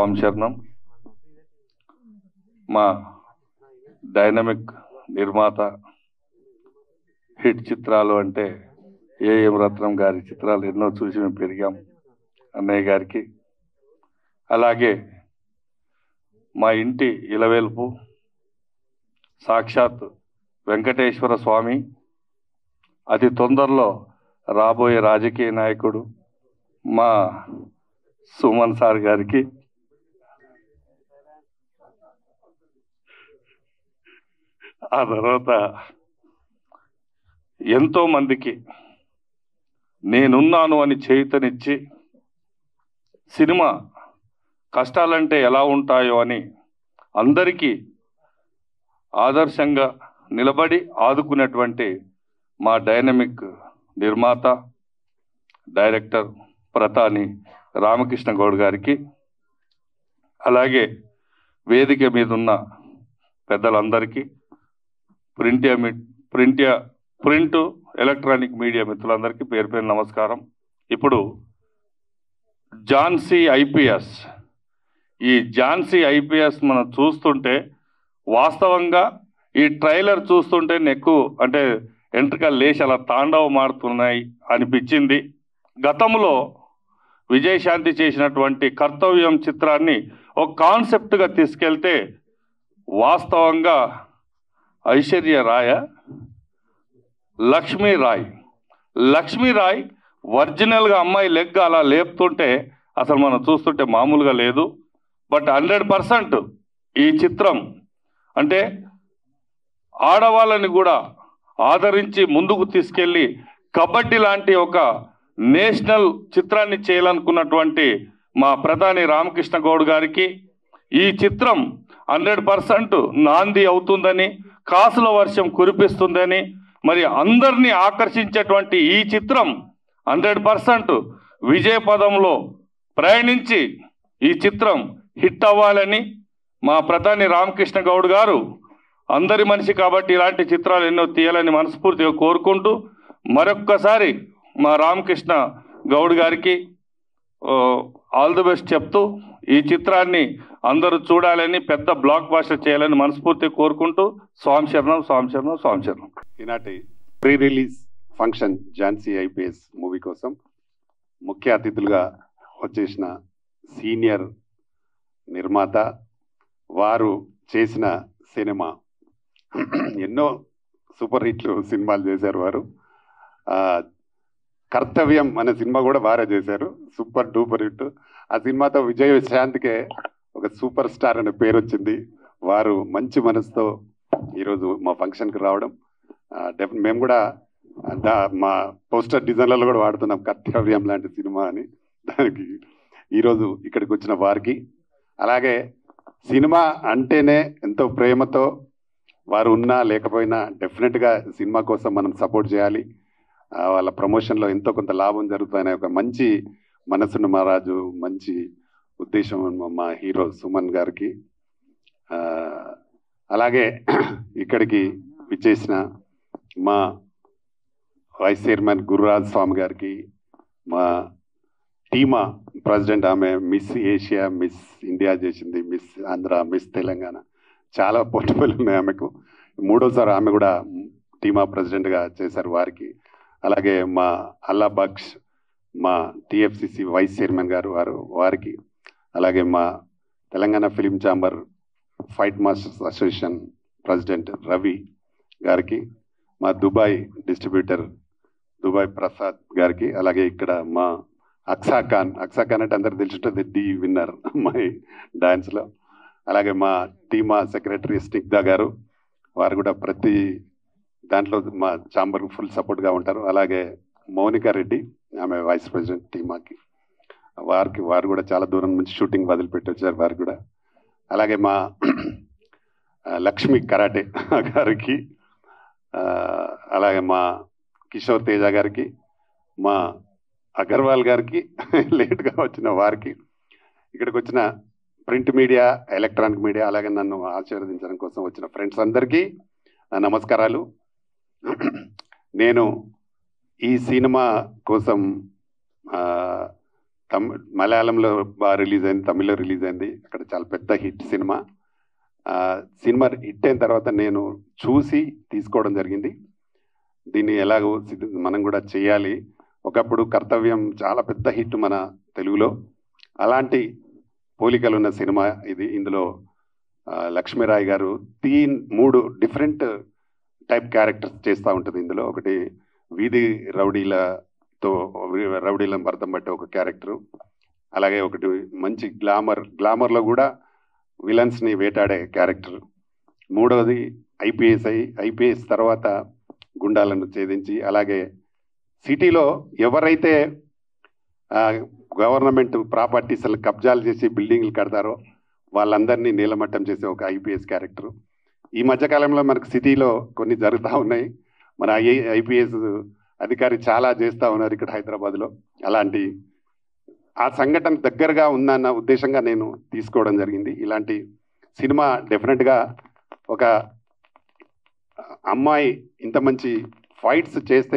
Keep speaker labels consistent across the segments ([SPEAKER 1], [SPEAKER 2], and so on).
[SPEAKER 1] స్వామి శరణం. మా డైనమిక్ నిర్మాత, హిట్ చిత్రాలు అంటే ఏఎం రత్నం గారి చిత్రాలు ఎన్నో చూసి మేము పెరిగాం. అన్నయ్య గారికి, అలాగే మా ఇంటి ఇలవేల్పు సాక్షాత్ వెంకటేశ్వర స్వామి, అతి తొందరలో రాబోయే రాజకీయ నాయకుడు మా సుమన్ సార్ గారికి, ఆ తర్వాత ఎంతో మందికి నేనున్నాను అని చేయుతనిచ్చి సినిమా కష్టాలంటే ఎలా ఉంటాయో అని అందరికీ ఆదర్శంగా నిలబడి ఆదుకున్నటువంటి మా డైనమిక్ నిర్మాత, డైరెక్టర్ ప్రతాని రామకృష్ణ గౌడ్ గారికి, అలాగే వేదిక మీద ఉన్న పెద్దలందరికీ, ప్రింట్ ఎలక్ట్రానిక్ మీడియా మిత్రులందరికీ పేరు పేరు నమస్కారం. ఇప్పుడు ఝాన్సీ ఐపీఎస్, ఈ ఝాన్సీ ఐపీఎస్ మనం చూస్తుంటే వాస్తవంగా ఈ ట్రైలర్ చూస్తుంటే నెక్కు అంటే ఎంట్రికలు లేచి అలా తాండవమాడుతున్నాయి అనిపించింది. గతంలో విజయశాంతి చేసినటువంటి కర్తవ్యం చిత్రాన్ని ఒక కాన్సెప్ట్గా తీసుకెళ్తే వాస్తవంగా ఐశ్వర్య రాయ, లక్ష్మీ రాయ్ ఒరిజినల్గా అమ్మాయి లెగ్ అలా లేపుతుంటే అసలు మనం చూస్తుంటే మామూలుగా లేదు. బట్ 100% ఈ చిత్రం అంటే ఆడవాళ్ళని కూడా ఆదరించి ముందుకు తీసుకెళ్ళి కబడ్డీ లాంటి ఒక నేషనల్ చిత్రాన్ని చేయాలనుకున్నటువంటి మా ప్రధాని రామకృష్ణ గౌడ్ గారికి ఈ చిత్రం 100% నాంది అవుతుందని, కాసుల వర్షం కురిపిస్తుందని, మరి అందరినీ ఆకర్షించేటువంటి ఈ చిత్రం 100% విజయ పదంలో ప్రయాణించి ఈ చిత్రం హిట్ అవ్వాలని మా ప్రధాని రామకృష్ణ గౌడ్ గారు అందరి మనిషి కాబట్టి ఇలాంటి చిత్రాలు ఎన్నో తీయాలని మనస్ఫూర్తిగా కోరుకుంటూ మరొక్కసారి మా రామకృష్ణ గౌడ్ గారికి ఆల్ ది బెస్ట్ చెప్తూ ఈ చిత్రాన్ని అందరూ చూడాలని, పెద్ద బ్లాక్ బాస్టర్ చేయాలని మనస్ఫూర్తిగా కోరుకుంటూ స్వామి శరణం, స్వామి శరణం, స్వామి శరణం.
[SPEAKER 2] ఈనాటి pre release function Jhansi IPS movie కోసం ముఖ్య అతిథులుగా వచ్చేసిన సీనియర్ నిర్మాత, వారు చేసిన సినిమా ఎన్నో సూపర్ హిట్లు సినిమాలు చేశారు. వారు కర్తవ్యం అనే సినిమా కూడా వారే చేశారు, సూపర్ డూపర్ హిట్. ఆ సినిమాతో విజయశాంతికే ఒక సూపర్ స్టార్ అనే పేరు వచ్చింది. వారు మంచి మనసుతో ఈరోజు మా ఫంక్షన్కి రావడం, మేము కూడా మా పోస్టర్ డిజైన్లలో కూడా వాడుతున్నాం కర్తవ్యం లాంటి సినిమా అని. దానికి ఈరోజు ఇక్కడికి వచ్చిన వారికి, అలాగే సినిమా అంటేనే ఎంతో ప్రేమతో వారు ఉన్నా లేకపోయినా డెఫినెట్గా సినిమా కోసం మనం సపోర్ట్ చేయాలి, వాళ్ళ ప్రమోషన్లో ఎంతో కొంత లాభం జరుగుతుందనే ఒక మంచి మనసున్న మహారాజు, మంచి ఉద్దేశం మా హీరో సుమన్ గారికి, అలాగే ఇక్కడికి విచ్చేసిన మా వైస్ చైర్మన్ గురురాజ్ స్వామి గారికి, మా టీమా ప్రెసిడెంట్, ఆమె మిస్ ఏషియా, మిస్ ఇండియా చేసింది, మిస్ ఆంధ్ర, మిస్ తెలంగాణ, చాలా పోర్టబుల్ ఉన్నాయి ఆమెకు. 3వ సారి ఆమె కూడా టీమా ప్రెసిడెంట్గా చేశారు వారికి. అలాగే మా అల్లా బక్ష్, మా టిఎఫ్సిసి వైస్ చైర్మన్ గారు వారికి, అలాగే మా Telangana film chamber fight masters association president Ravi గారికి, మా దుబాయ్ డిస్ట్రిబ్యూటర్ దుబాయ్ ప్రసాద్ గారికి, అలాగే ఇక్కడ మా అక్సా ఖాన్ అంటే అందరు తెలిసింటుంది, డి విన్నర్ అమ్మాయి డాన్స్లో, అలాగే మా టీమా సెక్రటరీ స్నిగ్ధ గారు, వారు కూడా ప్రతి దాంట్లో మా ఛాంబర్కి ఫుల్ సపోర్ట్గా ఉంటారు. అలాగే మౌనికా రెడ్డి, ఆమె వైస్ ప్రెసిడెంట్ టీమాకి, వారు కూడా చాలా దూరం నుంచి షూటింగ్ వదిలిపెట్టి వచ్చారు వారు కూడా. అలాగే మా లక్ష్మి కరాటే గారికి, అలాగే మా కిషోర్ తేజ గారికి, మా అగర్వాల్ గారికి, లేట్గా వచ్చిన వారికి, ఇక్కడికి వచ్చిన ప్రింట్ మీడియా, ఎలక్ట్రానిక్ మీడియా, అలాగే నన్ను ఆశీర్వదించడం కోసం వచ్చిన ఫ్రెండ్స్ అందరికీ నమస్కారాలు. నేను ఈ సినిమా కోసం మలయాళంలో బాగా రిలీజ్ అయింది, తమిళ్లో రిలీజ్ అయింది. అక్కడ చాలా పెద్ద హిట్ సినిమా. సినిమా హిట్ అయిన తర్వాత నేను చూసి తీసుకోవడం జరిగింది. దీన్ని ఎలాగో మనం కూడా చేయాలి. ఒకప్పుడు కర్తవ్యం చాలా పెద్ద హిట్ మన తెలుగులో. అలాంటి పోలికలు ఉన్న సినిమా ఇది. ఇందులో లక్ష్మీరాయ్ గారు 3 డిఫరెంట్ టైప్ క్యారెక్టర్స్ చేస్తూ ఉంటుంది. ఇందులో ఒకటి వీధి రౌడీలను భర్తం పట్టే ఒక క్యారెక్టరు, అలాగే ఒకటి మంచి గ్లామర్లో కూడా విలన్స్ని వేటాడే క్యారెక్టర్, మూడవది ఐపీఎస్ తర్వాత గుండాలను ఛేదించి, అలాగే సిటీలో ఎవరైతే గవర్నమెంట్ ప్రాపర్టీస్ కబ్జాలు చేసి బిల్డింగ్లు కడతారో వాళ్ళందరినీ నీలమట్టం చేసే ఒక ఐపీఎస్ క్యారెక్టర్. ఈ మధ్యకాలంలో మనకు సిటీలో కొన్ని జరుగుతూ ఉన్నాయి. మన ఐపీఎస్ అధికారి చాలా చేస్తూ ఉన్నారు ఇక్కడ హైదరాబాద్లో. అలాంటి ఆ సంఘటన దగ్గరగా ఉందన్న ఉద్దేశంగా నేను తీసుకోవడం జరిగింది. ఇలాంటి సినిమా డెఫినెట్గా ఒక అమ్మాయి ఇంత మంచి ఫైట్స్ చేస్తే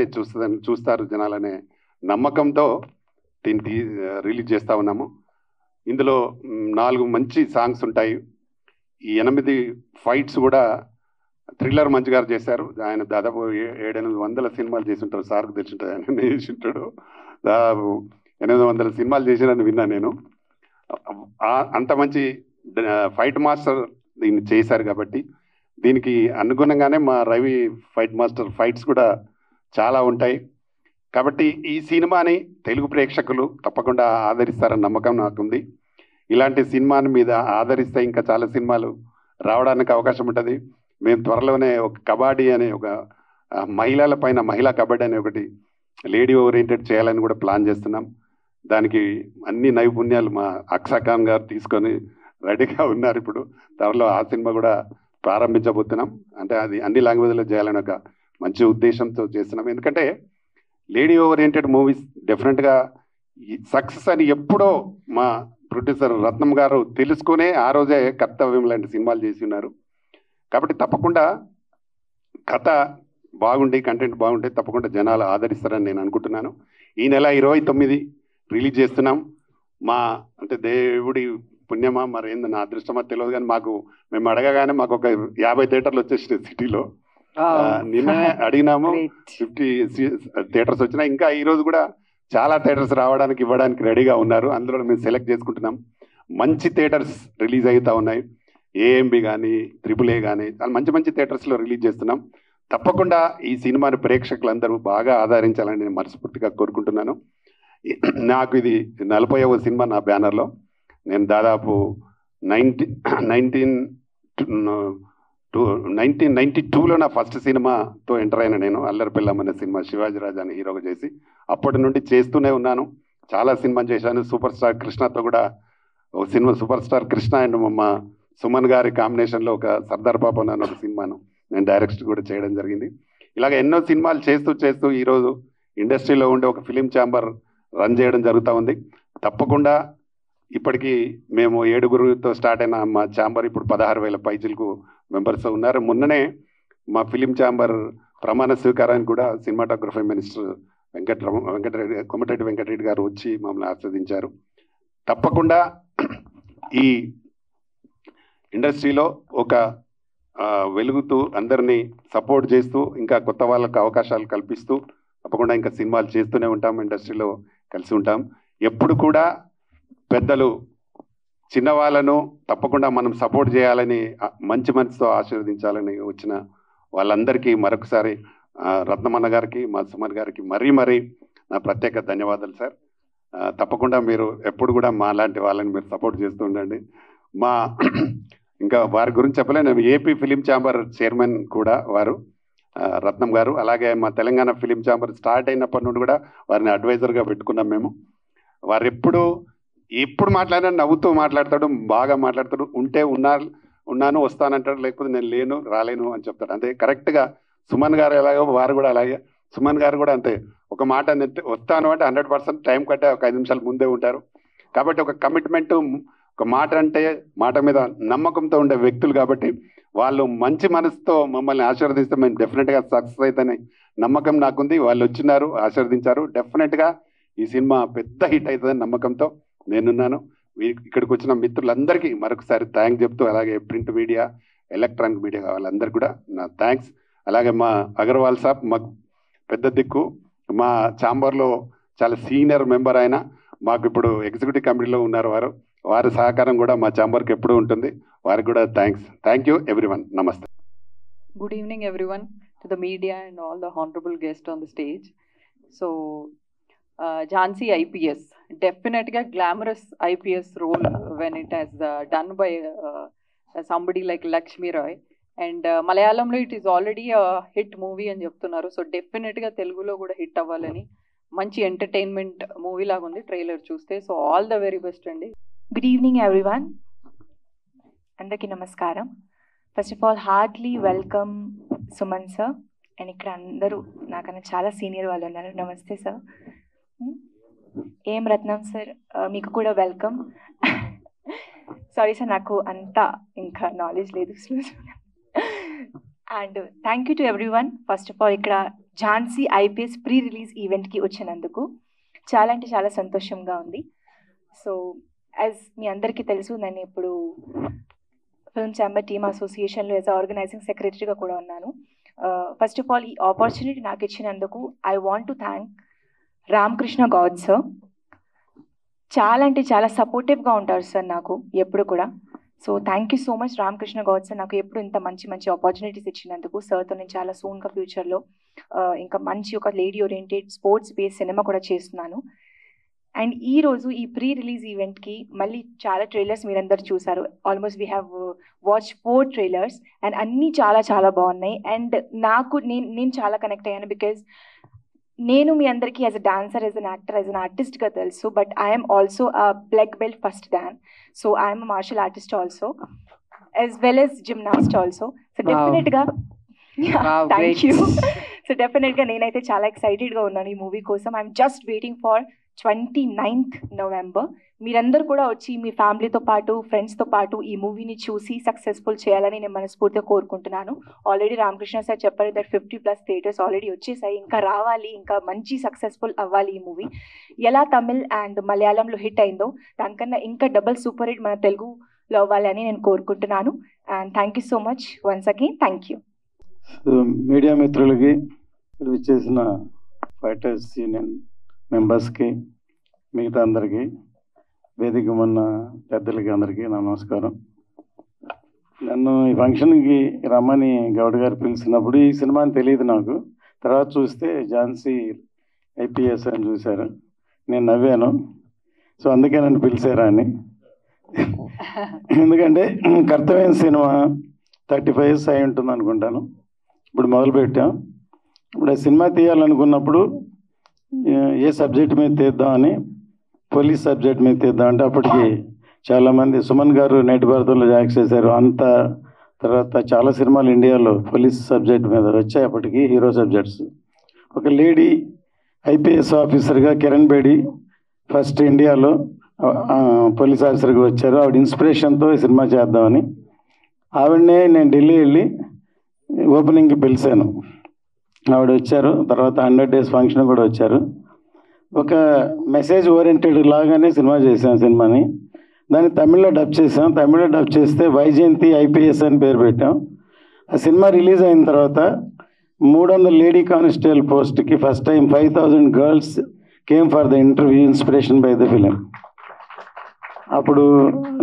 [SPEAKER 2] చూస్తారు జనాలనే నమ్మకంతో దీన్ని రిలీజ్ చేస్తూ ఉన్నాము. ఇందులో 4 మంచి సాంగ్స్ ఉంటాయి. ఈ 8 ఫైట్స్ కూడా థ్రిల్లర్ మంచి గారు చేశారు. ఆయన దాదాపు 700-800 సినిమాలు చేసి ఉంటారు. సార్కు తెలిసింటుంది, ఆయన చేసి ఉంటాడు. దాదాపు 800 సినిమాలు చేసినని విన్నా నేను. అంత మంచి ఫైట్ మాస్టర్ దీన్ని చేశారు కాబట్టి దీనికి అనుగుణంగానే మా రవి ఫైట్ మాస్టర్ ఫైట్స్ కూడా చాలా ఉంటాయి. కాబట్టి ఈ సినిమాని తెలుగు ప్రేక్షకులు తప్పకుండా ఆదరిస్తారన్న నమ్మకం నాకుంది. ఇలాంటి సినిమాని మీద ఆదరిస్తే ఇంకా చాలా సినిమాలు రావడానికి అవకాశం ఉంటుంది. మేము త్వరలోనే ఒక కబడ్డీ అనే ఒక మహిళల పైన మహిళా కబడ్డీ అనే ఒకటి లేడీ ఓరియంటెడ్ చేయాలని కూడా ప్లాన్ చేస్తున్నాం. దానికి అన్ని నైపుణ్యాలు మా అక్షా ఖాన్ గారు తీసుకొని రెడీగా ఉన్నారు. ఇప్పుడు త్వరలో ఆ సినిమా కూడా ప్రారంభించబోతున్నాం. అంటే అది అన్ని లాంగ్వేజ్లో చేయాలని ఒక మంచి ఉద్దేశంతో చేస్తున్నాం. ఎందుకంటే లేడీ ఓరియంటెడ్ మూవీస్ డెఫినెట్గా సక్సెస్ అని ఎప్పుడో మా ప్రొడ్యూసర్ రత్నం గారు తెలుసుకునే ఆ రోజే కర్తవ్యం లాంటి సినిమాలు చేసి ఉన్నారు. కాబట్టి తప్పకుండా కథ బాగుండి కంటెంట్ బాగుంటే తప్పకుండా జనాలు ఆదరిస్తారని నేను అనుకుంటున్నాను. ఈ నెల 29 రిలీజ్ చేస్తున్నాం. అంటే దేవుడి పుణ్యమా మరి ఏందో నా అదృష్టమా తెలియదు, కానీ మేము అడగగానే మాకు ఒక 50 థియేటర్లు వచ్చేసినాయి సిటీలో. నిన్నే అడిగినాము, 50 థియేటర్స్ వచ్చినాయి. ఇంకా ఈ రోజు కూడా చాలా థియేటర్స్ ఇవ్వడానికి రెడీగా ఉన్నారు. అందులో మేము సెలెక్ట్ చేసుకుంటున్నాం. మంచి థియేటర్స్ రిలీజ్ అవుతూ ఉన్నాయి. ఏఎంబి కానీ AAA కానీ చాలా మంచి థియేటర్స్లో రిలీజ్ చేస్తున్నాం. తప్పకుండా ఈ సినిమాని ప్రేక్షకులందరూ బాగా ఆదరించాలని నేను మనస్ఫూర్తిగా కోరుకుంటున్నాను. నాకు ఇది 40వ సినిమా నా బ్యానర్లో. నేను దాదాపు 1992లో నా ఫస్ట్ సినిమాతో ఎంటర్ అయిన నేను అల్లరి పిల్లం అనే సినిమా శివాజీ రాజా అని హీరోగా చేసి అప్పటి నుండి చేస్తూనే ఉన్నాను. చాలా సినిమా చేశాను. సూపర్ స్టార్ కృష్ణతో కూడా ఒక cinema, super star Krishna and మా సుమన్ గారి కాంబినేషన్లో ఒక సర్దార్ పాపన్ అనే ఒక సినిమాను నేను డైరెక్ట్ కూడా చేయడం జరిగింది. ఇలాగ ఎన్నో సినిమాలు చేస్తూ ఈరోజు ఇండస్ట్రీలో ఉండే ఒక ఫిలిం ఛాంబర్ రన్ చేయడం జరుగుతూ ఉంది. తప్పకుండా ఇప్పటికీ మేము 7గురితో స్టార్ట్ అయిన మా ఛాంబర్ ఇప్పుడు 16,000 పైచిలకు మెంబర్స్ ఉన్నారు. మొన్ననే మా ఫిలిం ఛాంబర్ ప్రమాణ స్వీకారానికి కూడా సినిమాటోగ్రఫీ మినిస్టర్ కోమటిరెడ్డి వెంకటరెడ్డి గారు వచ్చి మమ్మల్ని ఆస్వాదించారు. తప్పకుండా ఈ ఇండస్ట్రీలో ఒక వెలుగుతూ అందరినీ సపోర్ట్ చేస్తూ ఇంకా కొత్త వాళ్ళకు అవకాశాలు కల్పిస్తూ తప్పకుండా ఇంకా సినిమాలు చేస్తూనే ఉంటాం. ఇండస్ట్రీలో కలిసి ఉంటాం. ఎప్పుడు కూడా పెద్దలు చిన్నవాళ్ళను తప్పకుండా మనం సపోర్ట్ చేయాలని మంచి మనసుతో ఆశీర్వదించాలని వచ్చిన వాళ్ళందరికీ మరొకసారి రత్నమన్న గారికి, మా సుమన్ గారికి మరీ నా ప్రత్యేక ధన్యవాదాలు సార్. తప్పకుండా మీరు ఎప్పుడు కూడా మా లాంటి వాళ్ళని మీరు సపోర్ట్ చేస్తూ ఉండండి. ఇంకా వారి గురించి చెప్పలే, నేను ఏపీ ఫిలిం ఛాంబర్ చైర్మన్ కూడా వారు రత్నం గారు. అలాగే మా తెలంగాణ ఫిలిం ఛాంబర్ స్టార్ట్ అయినప్పటి నుండి కూడా వారిని అడ్వైజర్గా పెట్టుకున్నాం మేము. వారు ఎప్పుడు మాట్లాడినా నవ్వుతూ మాట్లాడతాడు, బాగా మాట్లాడతాడు. ఉంటే ఉన్నాను వస్తానంటాడు, లేకపోతే నేను రాలేను అని చెప్తాడు. అంతే కరెక్ట్గా సుమన్ గారు ఎలాగో వారు కూడా అలాగే. సుమన్ గారు కూడా అంతే, ఒక మాట వస్తాను అంటే 100% టైం కట్టే ఒక 5 నిమిషాలు ముందే ఉంటారు. కాబట్టి ఒక కమిట్మెంట్, ఒక మాట అంటే మాట మీద నమ్మకంతో ఉండే వ్యక్తులు. కాబట్టి వాళ్ళు మంచి మనసుతో మమ్మల్ని ఆశీర్వదిస్తే మేము డెఫినెట్గా సక్సెస్ అవుతాయని నమ్మకం నాకుంది. వాళ్ళు వచ్చినారు, ఆశీర్వదించారు. డెఫినెట్గా ఈ సినిమా పెద్ద హిట్ అవుతుందని నమ్మకంతో నేనున్నాను. ఇక్కడికి వచ్చిన మిత్రులందరికీ మరొకసారి థ్యాంక్స్ చెప్తూ, అలాగే ప్రింట్ మీడియా, ఎలక్ట్రానిక్ మీడియా వాళ్ళందరికీ కూడా నా థ్యాంక్స్. అలాగే మా అగర్వాల్ సాబ్ మాకు పెద్ద దిక్కు, మా ఛాంబర్లో చాలా సీనియర్ మెంబర్ ఆయన, మాకు ఇప్పుడు ఎగ్జిక్యూటివ్ కమిటీలో ఉన్నారు. వారి సహకారం కూడా మా ఛాంబర్కి ఎప్పుడూ ఉంటుంది. వారికి కూడా థ్యాంక్స్. Thank you everyone. నమస్తే.
[SPEAKER 3] Good evening, everyone, to the media and all the honorable guests on the stage. So, Jhansi IPS, definitely a glamorous IPS role when it has done by somebody like Lakshmi Roy. And Malayalamlo it is already a hit movie అని చెప్తున్నారు. So డెఫినెట్గా తెలుగులో కూడా hit అవ్వాలని, మంచి entertainment movie లాగా ఉంది trailer చూస్తే. So all the very best అండి.
[SPEAKER 4] గుడ్ ఈవినింగ్ ఎవ్రీవన్, అందరికీ నమస్కారం. First of all Hartley welcome Suman sir. And ఇక్కడ అందరూ నాకన్నా చాలా సీనియర్ వాళ్ళు ఉన్నారు. నమస్తే సార్. ఏం రత్నం సార్, మీకు కూడా వెల్కమ్. సారీ సార్, నాకు అంతా ఇంకా నాలెడ్జ్ లేదు. And thank you to everyone. First of all ఇక్కడ ఝాన్సీ ఐపీఎస్ ప్రీ రిలీజ్ ఈవెంట్కి వచ్చినందుకు చాలా అంటే చాలా సంతోషంగా ఉంది. సో యాజ్ మీ అందరికీ తెలుసు, నేను ఇప్పుడు ఫిల్మ్ ఛాంబర్ టీమ్ అసోసియేషన్లో యాజ్ ఆర్గనైజింగ్ సెక్రటరీగా కూడా ఉన్నాను. ఫస్ట్ ఆఫ్ ఆల్ ఈ ఆపర్చునిటీ నాకు ఇచ్చినందుకు I want to thank Ramakrishna Goud sir. చాలా అంటే చాలా సపోర్టివ్గా ఉంటారు సార్ నాకు ఎప్పుడు కూడా. So thank you so much Ramakrishna Goud sir, నాకు ఎప్పుడు ఇంత మంచి మంచి ఆపర్చునిటీస్ ఇచ్చినందుకు. సార్తో నేను చాలా సూన్గా ఫ్యూచర్లో ఇంకా మంచి ఒక lady oriented sports based cinema కూడా చేస్తున్నాను. అండ్ ఈరోజు ఈ ప్రీ రిలీజ్ ఈవెంట్కి మళ్ళీ చాలా ట్రైలర్స్ మీరందరూ చూసారు. Almost we have watch 4 trailers and అన్నీ చాలా చాలా బాగున్నాయి. అండ్ నేను చాలా కనెక్ట్ అయ్యాను బికాజ్ నేను మీ అందరికీ as a dancer, as an actor, as an ఆర్టిస్ట్గా తెలుసు. But I'm also a black belt first dan. So I'm a martial artist also, as well as gymnast also. So డెఫినెట్గా thank you. So డెఫినెట్గా నేనైతే చాలా ఎక్సైటెడ్గా ఉన్నాను ఈ movie కోసం. I'm just waiting for 29th November. మీరందరూ కూడా వచ్చి మీ ఫ్యామిలీతో పాటు, ఫ్రెండ్స్తో పాటు ఈ మూవీని చూసి సక్సెస్ఫుల్ చేయాలని నేను మనస్ఫూర్తిగా కోరుకుంటున్నాను. ఆల్రెడీ రామకృష్ణ సార్ చెప్పారు దట్ 50+ థియేటర్స్ ఆల్రెడీ వచ్చేసాయి. ఇంకా రావాలి, ఇంకా మంచి సక్సెస్ఫుల్ అవ్వాలి ఈ మూవీ. ఎలా తమిళ్ అండ్ మలయాళంలో హిట్ అయిందో దానికన్నా ఇంకా డబుల్ సూపర్ హిట్ మన తెలుగులో అవ్వాలని నేను కోరుకుంటున్నాను. And thank you so much once again. Thank you.
[SPEAKER 5] Media మిత్రులకి, ఇచ్చేసిన ఫైటర్స్ యూనియన్ మెంబర్స్కి, మిగతా అందరికీ, వేదిక ఉన్న పెద్దలకి అందరికీ నా నమస్కారం. నన్ను ఈ ఫంక్షన్కి రమ్మని గౌడ్ గారు పిలిచినప్పుడు ఈ సినిమా అని తెలియదు నాకు. తర్వాత చూస్తే ఝాన్సీ ఐపీఎస్ అని చూశారు. నేను నవ్వాను. సో అందుకే నన్ను పిలిచారా అని. ఎందుకంటే కర్తవ్యం సినిమా 35 years అయి ఉంటుంది అనుకుంటాను. ఇప్పుడు మొదలుపెట్టాం. ఇప్పుడు ఆ సినిమా తీయాలనుకున్నప్పుడు ఏ సబ్జెక్ట్ మీద తీద్దామని, పోలీస్ సబ్జెక్ట్ మీద తీద్దాం అంటే అప్పటికి చాలామంది, సుమన్ గారు నేటి భారతంలో యాక్ట్ చేశారు. అంత తర్వాత చాలా సినిమాలు ఇండియాలో పోలీస్ సబ్జెక్ట్ మీద వచ్చాయి అప్పటికి, హీరో సబ్జెక్ట్స్. ఒక లేడీ ఐపీఎస్ ఆఫీసర్గా కిరణ్ బేడి ఫస్ట్ ఇండియాలో పోలీస్ ఆఫీసర్గా వచ్చారు. ఆవిడ ఇన్స్పిరేషన్తో ఈ సినిమా చేద్దామని ఆవిడనే నేను ఢిల్లీ వెళ్ళి ఓపెనింగ్కి పిలిచాను. ఆవిడ వచ్చారు. తర్వాత 100 days ఫంక్షన్ కూడా వచ్చారు. ఒక మెసేజ్ ఓరియంటెడ్ లాగానే సినిమా చేసాం. సినిమాని దాన్ని తమిళ్లో డబ్ చేసాం. తమిళ్లో డబ్ చేస్తే వైజయంతి ఐపీఎస్ అని పేరు పెట్టాం. ఆ సినిమా రిలీజ్ అయిన తర్వాత 300 లేడీ కానిస్టేబుల్ పోస్ట్కి first time 5000 girls came for the interview inspiration by the film. అప్పుడు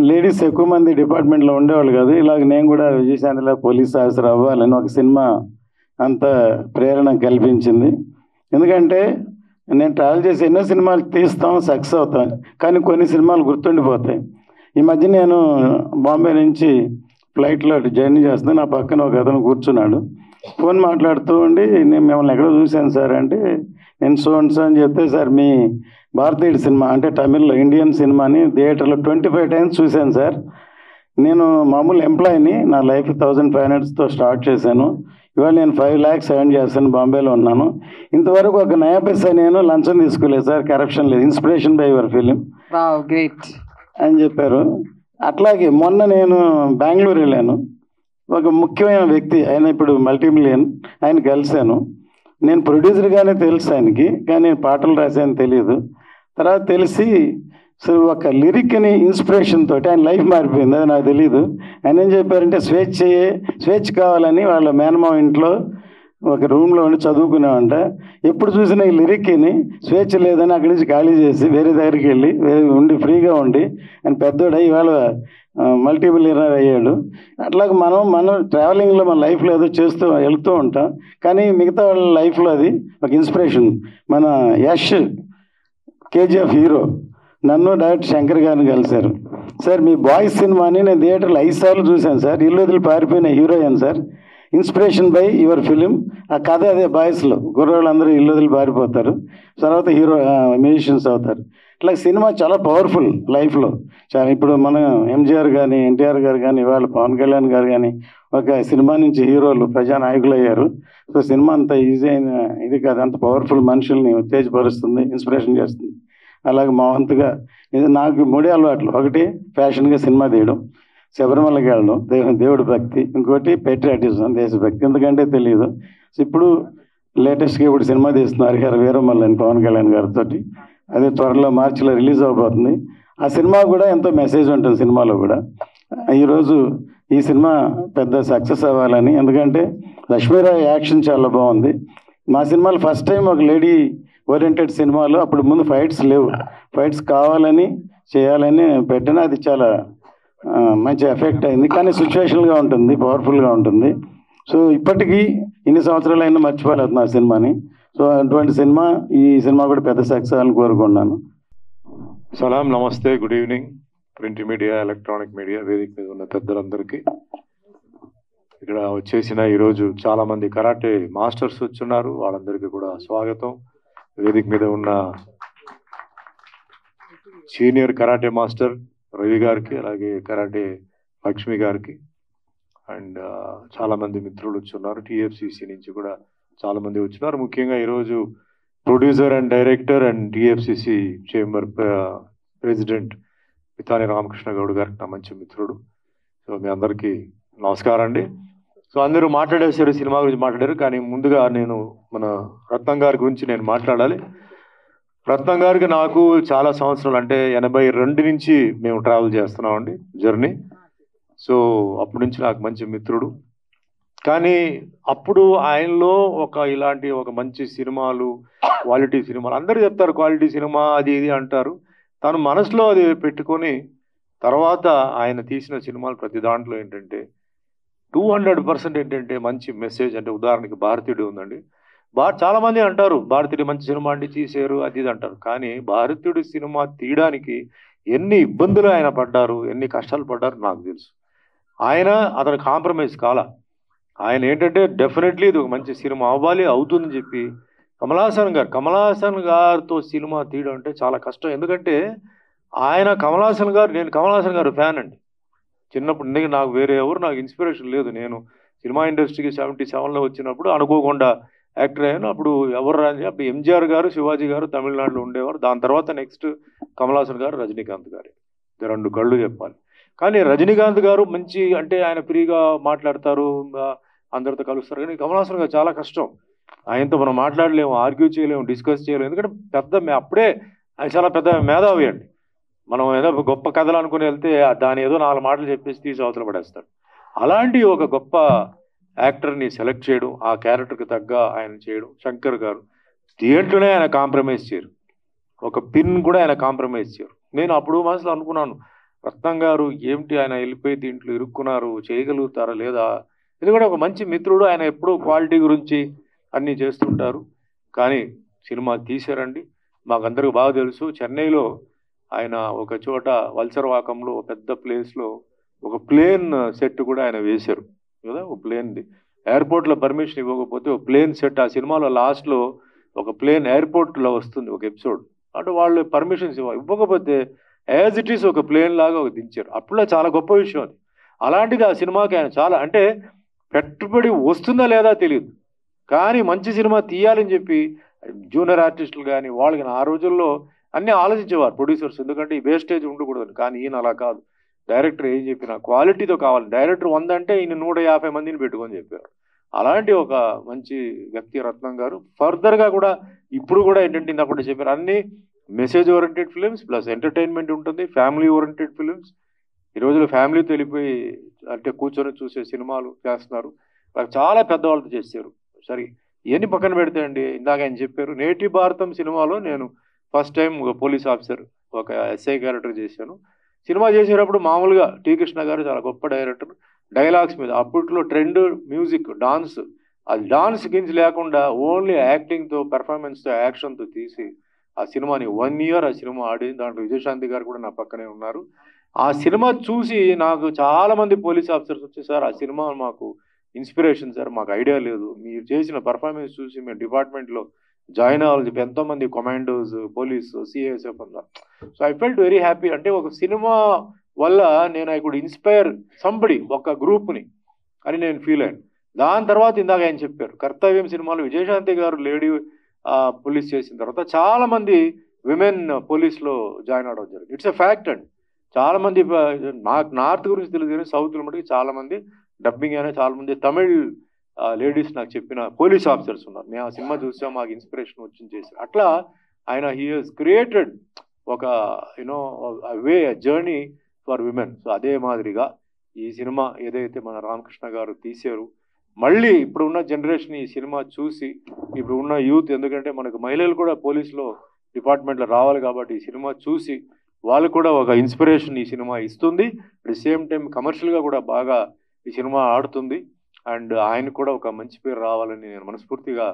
[SPEAKER 5] లేడీస్ ఎక్కువ మంది డిపార్ట్మెంట్లో ఉండేవాళ్ళు కాదు. ఇలాగ నేను కూడా విజయశాంతిలో పోలీస్ ఆఫీసర్ అవ్వాలని ఒక సినిమా అంత ప్రేరణ కల్పించింది. ఎందుకంటే నేను ట్రావెల్ చేసి ఎన్నో సినిమాలు తీస్తాం, సక్సెస్ అవుతాం, కానీ కొన్ని సినిమాలు గుర్తుండిపోతాయి. ఈ మధ్య నేను బాంబే నుంచి ఫ్లైట్లో జర్నీ చేస్తున్నాను. నా పక్కన ఒక అతను కూర్చున్నాడు. ఫోన్ మాట్లాడుతూ ఉండి, నేను మిమ్మల్ని ఎక్కడో చూశాను సార్ అంటే, నేను సో అని చెప్తే, సార్ మీ భారతీయుడు సినిమా అంటే తమిళ్లో ఇండియన్ సినిమాని థియేటర్లో 25 times చూశాను సార్. నేను మామూలు ఎంప్లాయీని, నా లైఫ్ 1500 స్టార్ట్ చేశాను. ఇవాళ నేను 5 lakhs ఎర్న్ చేస్తాను. బాంబేలో ఉన్నాను. ఇంతవరకు ఒక నయా పైసా నేను లంచం తీసుకోలేదు సార్, కరప్షన్ లేదు. Inspiration by your film
[SPEAKER 3] great
[SPEAKER 5] అని చెప్పారు. అట్లాగే మొన్న నేను బెంగళూరు వెళ్ళాను. ఒక ముఖ్యమైన వ్యక్తి, ఆయన ఇప్పుడు మల్టీమిలియన్, ఆయన కలిశాను. నేను ప్రొడ్యూసర్గానే తెలుసు ఆయనకి, కానీ నేను పాటలు రాశాను తెలియదు. తర్వాత తెలిసి సో ఒక లిరిక్ని ఇన్స్పిరేషన్ తోటి ఆయన లైఫ్ మారిపోయింది, అది నాకు తెలియదు. ఆయన ఏం చెప్పారంటే స్వేచ్ఛ కావాలని వాళ్ళ మేనమావ ఇంట్లో ఒక రూమ్లో ఉండి చదువుకున్నామంట. ఎప్పుడు చూసినా ఈ లిరిక్ని స్వేచ్ఛ లేదని అక్కడి నుంచి ఖాళీ చేసి వేరే దగ్గరికి వెళ్ళి ఉండి ఫ్రీగా ఉండి ఆయన పెద్దోడై ఇవాళ మల్టీమిలియనర్ అయ్యాడు. అట్లాగే మనం ట్రావెలింగ్లో మన లైఫ్లో ఏదో చేస్తూ వెళ్తూ ఉంటాం, కానీ మిగతా వాళ్ళ లైఫ్లో అది ఒక ఇన్స్పిరేషన్. మన యష్ కేజీఎఫ్ హీరో నన్ను డైరెక్టర్ శంకర్ గారిని కలిశారు. సార్ మీ బాయ్స్ సినిమాని నేను థియేటర్లో 5 సార్లు చూశాను సార్, ఇల్లు వదిలి పారిపోయిన heroine sir, inspiration by your film. ఆ కథ అదే బాయ్స్లో కుర్రోళ్ళందరూ ఇల్లు వదిలి పారిపోతారు, తర్వాత హీరో మ్యూజిషియన్స్ అవుతారు. ఇట్లా సినిమా చాలా పవర్ఫుల్ లైఫ్లో. చాలా ఇప్పుడు మన ఎంజీఆర్ కానీ ఎన్టీఆర్ గారు కానీ ఇవాళ పవన్ కళ్యాణ్ గారు కానీ ఒక సినిమా నుంచి హీరోలు ప్రజానాయకులు అయ్యారు. సో సినిమా అంత ఈజీ అయిన ఇది కాదు, అంత పవర్ఫుల్ మనుషుల్ని ఉత్తేజపరుస్తుంది, ఇన్స్పిరేషన్ చేస్తుంది. అలాగే మా వంతుగా ఇది నాకు 3 అలవాట్లు. ఒకటి ఫ్యాషన్గా సినిమా తీయడం, శబరిమలకి వెళ్ళడం, దేవుడి భక్తి, ఇంకోటి పేట్రియాటిజం, దేశభక్తి. ఎందుకంటే తెలియదు. ఇప్పుడు లేటెస్ట్గా ఇప్పుడు సినిమా తీస్తున్నారు గారు వీరమల్లి అని పవన్ కళ్యాణ్ గారితో, అది త్వరలో మార్చిలో రిలీజ్ అవబోతుంది. ఆ సినిమా కూడా ఎంతో మెసేజ్ ఉంటుంది సినిమాలో కూడా. ఈరోజు ఈ సినిమా పెద్ద సక్సెస్ అవ్వాలని, ఎందుకంటే లక్ష్మీరావు యాక్షన్ చాలా బాగుంది. మా సినిమాలో ఫస్ట్ టైం ఒక లేడీ ఓరియంటెడ్ సినిమాలో అప్పుడు ముందు ఫైట్స్ లేవు, ఫైట్స్ కావాలని చేయాలని పెట్టిన, అది చాలా మంచి ఎఫెక్ట్ అయింది. కానీ సిచ్యువేషనల్గా ఉంటుంది, పవర్ఫుల్గా ఉంటుంది. సో ఇప్పటికీ ఇన్ని సంవత్సరాలైనా మర్చిపోలేదు నా సినిమాని. సో అటువంటి సినిమా, ఈ సినిమా కూడా పెద్ద సక్సెస్ అని కోరుకున్నాను.
[SPEAKER 6] సలాం, నమస్తే, good evening. Print media, electronic media, వేదిక మీద ఉన్న పెద్దలందరికీ, ఇక్కడ వచ్చేసిన ఈరోజు చాలామంది కరాటే మాస్టర్స్ వచ్చున్నారు, వాళ్ళందరికీ కూడా స్వాగతం. వేదిక మీద ఉన్న సీనియర్ కరాటే మాస్టర్ రవి గారికి, అలాగే కరాటే లక్ష్మి గారికి, అండ్ చాలామంది మిత్రులు వచ్చున్నారు. టీఎఫ్సిసి నుంచి కూడా చాలామంది వచ్చున్నారు. ముఖ్యంగా ఈరోజు producer and director and TFCC chamber president Pitani Ramakrishna Goud గారికి నా మంచి మిత్రుడు. సో మీ అందరికీ నమస్కారం అండి. సో అందరూ మాట్లాడేశారు, సినిమా గురించి మాట్లాడారు, కానీ ముందుగా నేను మన రత్నం గారి గురించి నేను మాట్లాడాలి. రత్నం గారికి నాకు చాలా సంవత్సరాలు, అంటే 82 నుంచి మేము ట్రావెల్ చేస్తున్నామండి జర్నీ. సో అప్పటి నుంచి నాకు మంచి మిత్రుడు. కానీ అప్పుడు ఆయనలో ఇలాంటి ఒక మంచి సినిమాలు, క్వాలిటీ సినిమాలు, అందరూ చెప్తారు క్వాలిటీ సినిమా అది ఇది అంటారు. తను మనసులో అది పెట్టుకొని తర్వాత ఆయన తీసిన సినిమాలు ప్రతి దాంట్లో ఏంటంటే 200% ఏంటంటే మంచి మెసేజ్. అంటే ఉదాహరణకి భారతీయుడు ఉందండి, చాలామంది అంటారు భారతీయుడు మంచి సినిమా అంటే తీసారు అది ఇది అంటారు. కానీ భారతీయుడు సినిమా తీయడానికి ఎన్ని ఇబ్బందులు ఆయన పడ్డారు, ఎన్ని కష్టాలు పడ్డారు నాకు తెలుసు. అతను కాంప్రమైజ్ కాలా. ఆయన ఏంటంటే డెఫినెట్లీ ఇది ఒక మంచి సినిమా అవ్వాలి, అవుతుందని చెప్పి కమల్ హాసన్ గారితో సినిమా తీయడం అంటే చాలా కష్టం. ఎందుకంటే నేను కమల్ హాసన్ గారు ఫ్యాన్ అండి చిన్నప్పుడు. నాకు వేరే ఎవరు నాకు ఇన్స్పిరేషన్ లేదు. నేను సినిమా ఇండస్ట్రీకి 77లో వచ్చినప్పుడు అనుకోకుండా యాక్టర్ అయ్యాను. అప్పుడు ఎవరు రాని అప్పుడు ఎంజీఆర్ గారు, శివాజీ గారు తమిళనాడులో ఉండేవారు. దాని తర్వాత నెక్స్ట్ కమల్ హాసన్ గారు, రజనీకాంత్ గారు, 2 కళ్ళు చెప్పాలి. కానీ రజనీకాంత్ గారు మంచి, అంటే ఆయన ఫ్రీగా మాట్లాడతారు, అందరితో కలుస్తారు. కానీ కమల్ హాసన్ గారు చాలా కష్టం. ఆయనతో మనం మాట్లాడలేము, ఆర్గ్యూ చేయలేము, డిస్కస్ చేయలేము. ఎందుకంటే అప్పుడే ఆయన చాలా పెద్ద మేధావి అండి. మనం ఏదో గొప్ప కథలు అనుకుని వెళ్తే దాని ఏదో 4 మాటలు చెప్పేసి తీసి అవతల పడేస్తాడు. అలాంటి ఒక గొప్ప యాక్టర్ని సెలెక్ట్ చేయడం, ఆ క్యారెక్టర్కి తగ్గ ఆయన చేయడం. శంకర్ గారు దేంట్లోనే ఆయన కాంప్రమైజ్ చేయరు, ఒక పిన్ కూడా ఆయన కాంప్రమైజ్ చేయరు. నేను అప్పుడు మనసులో అనుకున్నాను, రత్నం గారు ఏమిటి ఆయన వెళ్ళిపోయి దీంట్లో ఇరుక్కున్నారు, చేయగలుగుతారా లేదా. ఇది కూడా ఒక మంచి మిత్రుడు, ఆయన ఎప్పుడూ క్వాలిటీ గురించి అన్నీ చేస్తుంటారు. కానీ సినిమా తీశారండి. మాకందరికి బాగా తెలుసు, చెన్నైలో ఆయన ఒక చోట వల్సరవాకంలో పెద్ద ప్లేస్లో ఒక ప్లేన్ సెట్ కూడా ఆయన వేశారు కదా. ఒక ప్లేన్ది ఎయిర్పోర్ట్లో పర్మిషన్ ఇవ్వకపోతే ఒక ప్లేన్ సెట్, ఆ సినిమాలో లాస్ట్లో ఒక ప్లేన్ ఎయిర్పోర్ట్లో వస్తుంది ఒక ఎపిసోడ్, అంటే వాళ్ళు పర్మిషన్స్ ఇవ్వకపోతే యాజ్ ఇట్ ఈస్ ఒక ప్లేన్ లాగా ఒక దించారు. అప్పుడు చాలా గొప్ప విషయం అది. అలాంటిది ఆ సినిమాకి ఆయన చాలా, అంటే పెట్టుబడి వస్తుందా లేదా తెలియదు, కానీ మంచి సినిమా తీయాలని చెప్పి జూనియర్ ఆర్టిస్టులు కానీ వాళ్ళు కానీ ఆ రోజుల్లో అన్నీ ఆలోచించేవారు ప్రొడ్యూసర్స్, ఎందుకంటే ఈ వేస్టేజ్ ఉండకూడదు. కానీ ఈయన అలా కాదు, డైరెక్టర్ ఏం చెప్పినా క్వాలిటీతో కావాలి. డైరెక్టర్ 100 అంటే ఈయన 150 మందిని పెట్టుకొని చెప్పారు. అలాంటి ఒక మంచి వ్యక్తి రత్నం గారు. ఫర్దర్గా కూడా ఇప్పుడు కూడా ఏంటంటే ఇంతకుండా చెప్పారు, అన్నీ message oriented films plus entertainment ఉంటుంది, ఫ్యామిలీ ఓరియంటెడ్ ఫిలిమ్స్. ఈ రోజుల్లో ఫ్యామిలీతో వెళ్ళిపోయి అంటే కూర్చొని చూసే సినిమాలు చేస్తున్నారు. చాలా పెద్దవాళ్ళతో చేశారు. సరే ఇవన్నీ పక్కన పెడితే అండి, ఇందాక ఆయన చెప్పారు నేటి భారతం సినిమాలో నేను ఫస్ట్ టైం ఒక పోలీస్ ఆఫీసర్, ఒక ఎస్ఐ క్యారెక్టర్ చేశాను. సినిమా చేసేటప్పుడు మామూలుగా టీ కృష్ణ గారు చాలా గొప్ప డైరెక్టర్, డైలాగ్స్ మీద అప్పట్లో ట్రెండ్ మ్యూజిక్, డాన్స్, అది డాన్స్ గిన్స్ లేకుండా ఓన్లీ యాక్టింగ్తో, పెర్ఫార్మెన్స్తో, యాక్షన్తో తీసి ఆ సినిమాని 1 year ఆ సినిమా ఆడింది. దాంట్లో విజయశాంతి గారు కూడా నా పక్కనే ఉన్నారు. ఆ సినిమా చూసి నాకు చాలామంది పోలీస్ ఆఫీసర్స్ వచ్చి, సార్ ఆ సినిమా మాకు ఇన్స్పిరేషన్ సార్, మాకు ఐడియా లేదు, మీరు చేసిన పర్ఫార్మెన్స్ చూసి మేము డిపార్ట్మెంట్లో జాయిన్ అవ్వాలని చెప్పి ఎంతోమంది కమాండోస్, పోలీసు, సిఐఎస్ఎఫ్ అన్నారు. So I felt very happy. అంటే ఒక సినిమా వల్ల నేను ఐ కుడ్ ఇన్స్పైర్ సంబడి, ఒక గ్రూప్ని అని నేను ఫీల్ అయ్యాను. దాని తర్వాత ఇందాక ఆయన చెప్పారు కర్తవ్యం సినిమాలో విజయశాంతి గారు లేడీ పోలీస్ చేసిన తర్వాత చాలామంది విమెన్ పోలీస్లో జాయిన్ అవడం జరిగింది. ఇట్స్ ఎ ఫ్యాక్ట్ అండి. చాలామంది నాకు నార్త్ గురించి తెలియదు కానీ సౌత్లో మటుకు చాలామంది డబ్బింగ్ అయినా చాలామంది తమిళ్ లేడీస్ నాకు చెప్పిన పోలీస్ ఆఫీసర్స్ ఉన్నారు. మేము ఆ సినిమా చూసాం, మాకు ఇన్స్పిరేషన్ వచ్చింది చేశారు. అట్లా ఆయన హీ హెస్ క్రియేటెడ్ ఒక you know way journey for women. So అదే మాదిరిగా ఈ సినిమా ఏదైతే మన రామకృష్ణ గారు తీశారు, మళ్ళీ ఇప్పుడు ఉన్న జనరేషన్ ఈ సినిమా చూసి, ఇప్పుడు ఉన్న యూత్, ఎందుకంటే మనకు మహిళలు కూడా పోలీసులో డిపార్ట్మెంట్లో రావాలి కాబట్టి ఈ సినిమా చూసి వాళ్ళు కూడా ఒక ఇన్స్పిరేషన్ ఈ సినిమా ఇస్తుంది. అట్ ది సేమ్ టైం కమర్షియల్గా కూడా బాగా ఈ సినిమా ఆడుతుంది. అండ్ ఆయన కూడా ఒక మంచి పేరు రావాలని నేను మనస్ఫూర్తిగా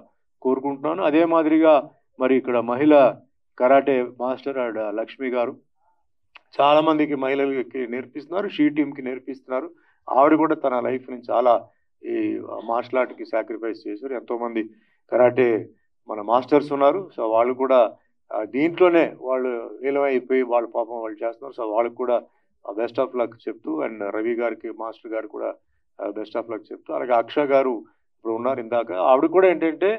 [SPEAKER 6] కోరుకుంటున్నాను. అదే మాదిరిగా మరి ఇక్కడ మహిళ కరాటే మాస్టర్ అండ్ లక్ష్మి గారు చాలామందికి మహిళలకి నేర్పిస్తున్నారు, షీ టీమ్కి నేర్పిస్తున్నారు. ఆవిడ కూడా తన లైఫ్ని చాలా ఈ మార్షల్ ఆర్ట్కి సాక్రిఫైస్ చేశారు. ఎంతోమంది కరాటే మన మాస్టర్స్ ఉన్నారు. సో వాళ్ళు కూడా దీంట్లోనే వాళ్ళు విలువైపోయి వాళ్ళ పాపం వాళ్ళు చేస్తున్నారు. సో వాళ్ళకి కూడా బెస్ట్ ఆఫ్ లక్ చెప్తూ, అండ్ రవి గారికి మాస్టర్ గారు కూడా బెస్ట్ ఆఫ్ లక్ చెప్తూ, అలాగే అక్ష గారు ఇప్పుడు ఉన్నారు ఇందాక, ఆవిడ కూడా ఏంటంటే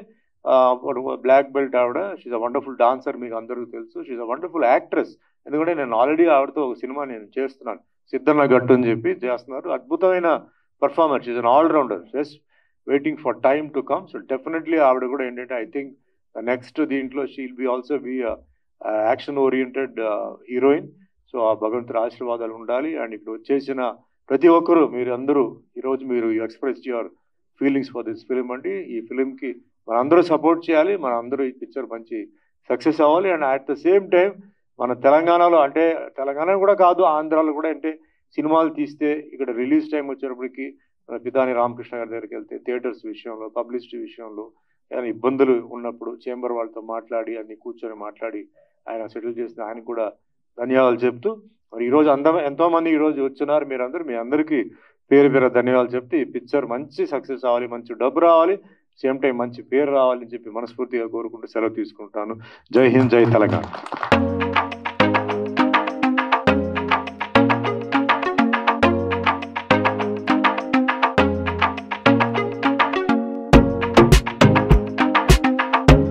[SPEAKER 6] బ్లాక్ బెల్ట్ ఆవిడ. షీఈ్ అ వండర్ఫుల్ డాన్సర్, మీకు అందరికీ తెలుసు. She's a wonderful actress. ఎందుకంటే నేను ఆల్రెడీ ఆవిడతో ఒక సినిమా నేను చేస్తున్నాను, సిద్ధన్న గట్టు అని చెప్పి చేస్తున్నారు. అద్భుతమైన performer, she's an allrounder, just waiting for time to come. So definitely ఆవిడ కూడా ఏంటంటే ఐ థింక్ నెక్స్ట్ దీంట్లో she'll be also be action oriented heroine. So ఆ భగవంతుడి ఆశీర్వాదాలు ఉండాలి. అండ్ ఇక్కడ వచ్చేసిన ప్రతి ఒక్కరూ మీరు అందరూ ఈరోజు మీరు express your feelings for this film అండి. ఈ ఫిలింకి మనందరూ సపోర్ట్ చేయాలి, మనందరూ ఈ పిక్చర్ మంచి సక్సెస్ అవ్వాలి. And at the same time మన తెలంగాణలో, అంటే తెలంగాణ కూడా కాదు ఆంధ్రాలో కూడా, అంటే సినిమాలు తీస్తే ఇక్కడ రిలీజ్ టైం వచ్చేటప్పటికి పితాని రామకృష్ణ గారి దగ్గరికి వెళ్తే థియేటర్స్ విషయంలో, పబ్లిసిటీ విషయంలో ఏమైనా ఇబ్బందులు ఉన్నప్పుడు చేంబర్ వాళ్ళతో మాట్లాడి అన్ని కూర్చొని మాట్లాడి ఆయన సెటిల్ చేసిన ఆయన కూడా ధన్యవాదాలు చెప్తూ, మరి ఈరోజు ఎంతోమంది ఈరోజు వచ్చినారు, మీరందరూ మీ అందరికీ పేరు పేరు ధన్యవాదాలు చెప్తే ఈ పిక్చర్ మంచి సక్సెస్ అవ్వాలి, మంచి డబ్బు రావాలి, సేమ్ టైం మంచి పేరు రావాలని చెప్పి మనస్ఫూర్తిగా కోరుకుంటూ సెలవు తీసుకుంటాను. జై హింద్, జై తెలంగాణ.